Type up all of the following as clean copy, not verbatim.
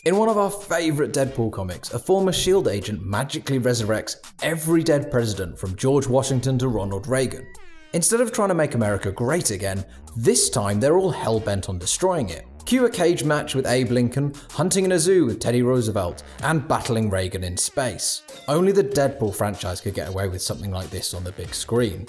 In one of our favourite Deadpool comics, a former S.H.I.E.L.D. agent magically resurrects every dead president from George Washington to Ronald Reagan. Instead of trying to make America great again, this time they're all hell-bent on destroying it. Cue a cage match with Abe Lincoln, hunting in a zoo with Teddy Roosevelt, and battling Reagan in space. Only the Deadpool franchise could get away with something like this on the big screen.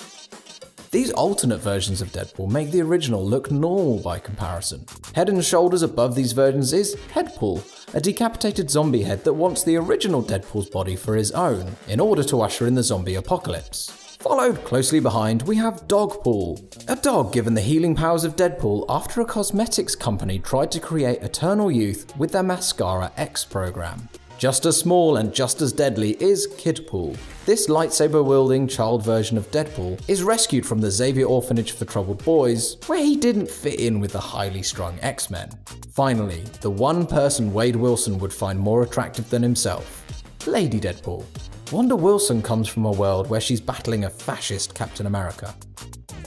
These alternate versions of Deadpool make the original look normal by comparison. Head and shoulders above these versions is Headpool, a decapitated zombie head that wants the original Deadpool's body for his own, in order to usher in the zombie apocalypse. Followed closely behind, we have Dogpool, a dog given the healing powers of Deadpool after a cosmetics company tried to create eternal youth with their Mascara X program. Just as small and just as deadly is Kidpool. This lightsaber-wielding child version of Deadpool is rescued from the Xavier Orphanage for Troubled Boys, where he didn't fit in with the highly strung X-Men. Finally, the one person Wade Wilson would find more attractive than himself, Lady Deadpool. Wanda Wilson comes from a world where she's battling a fascist Captain America.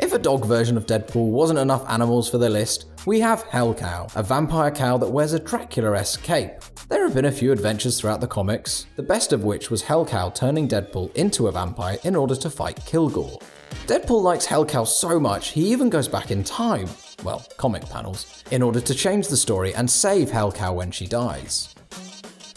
If a dog version of Deadpool wasn't enough animals for the list, we have Hellcow, a vampire cow that wears a Dracula-esque cape. There have been a few adventures throughout the comics, the best of which was Hellcow turning Deadpool into a vampire in order to fight Kilgore. Deadpool likes Hellcow so much he even goes back in time, well, comic panels, in order to change the story and save Hellcow when she dies.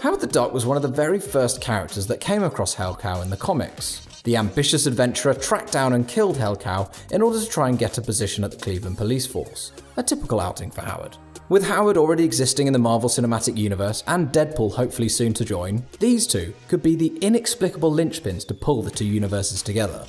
Howard the Duck was one of the very first characters that came across Hellcow in the comics. The ambitious adventurer tracked down and killed Hellcow in order to try and get a position at the Cleveland Police Force. A typical outing for Howard. With Howard already existing in the Marvel Cinematic Universe and Deadpool hopefully soon to join, these two could be the inexplicable linchpins to pull the two universes together.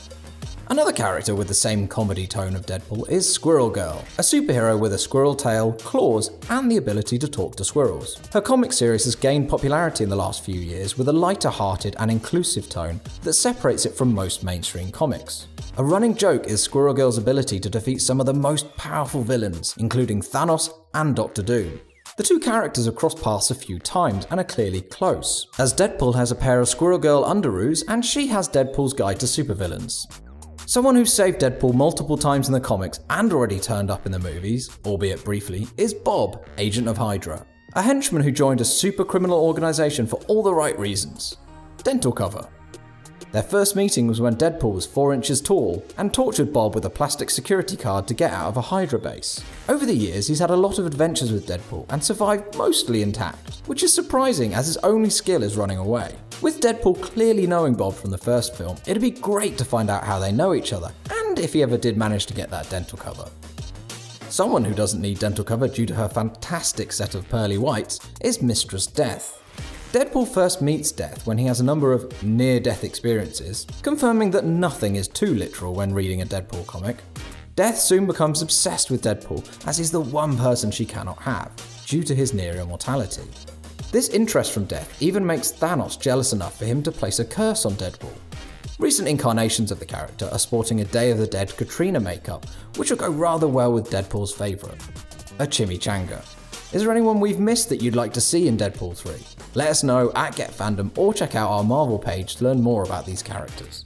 Another character with the same comedy tone of Deadpool is Squirrel Girl, a superhero with a squirrel tail, claws, and the ability to talk to squirrels. Her comic series has gained popularity in the last few years with a lighter-hearted and inclusive tone that separates it from most mainstream comics. A running joke is Squirrel Girl's ability to defeat some of the most powerful villains, including Thanos and Doctor Doom. The two characters have crossed paths a few times and are clearly close, as Deadpool has a pair of Squirrel Girl underoos and she has Deadpool's Guide to Supervillains. Someone who saved Deadpool multiple times in the comics and already turned up in the movies, albeit briefly, is Bob, agent of Hydra, a henchman who joined a super criminal organisation for all the right reasons. Dental cover. Their first meeting was when Deadpool was 4 inches tall and tortured Bob with a plastic security card to get out of a Hydra base. Over the years, he's had a lot of adventures with Deadpool and survived mostly intact, which is surprising as his only skill is running away. With Deadpool clearly knowing Bob from the first film, it'd be great to find out how they know each other, and if he ever did manage to get that dental cover. Someone who doesn't need dental cover due to her fantastic set of pearly whites is Mistress Death. Deadpool first meets Death when he has a number of near-death experiences, confirming that nothing is too literal when reading a Deadpool comic. Death soon becomes obsessed with Deadpool, as he's the one person she cannot have, due to his near immortality. This interest from Death even makes Thanos jealous enough for him to place a curse on Deadpool. Recent incarnations of the character are sporting a Day of the Dead Katrina makeup, which will go rather well with Deadpool's favourite, a chimichanga. Is there anyone we've missed that you'd like to see in Deadpool 3? Let us know at GetFandom or check out our Marvel page to learn more about these characters.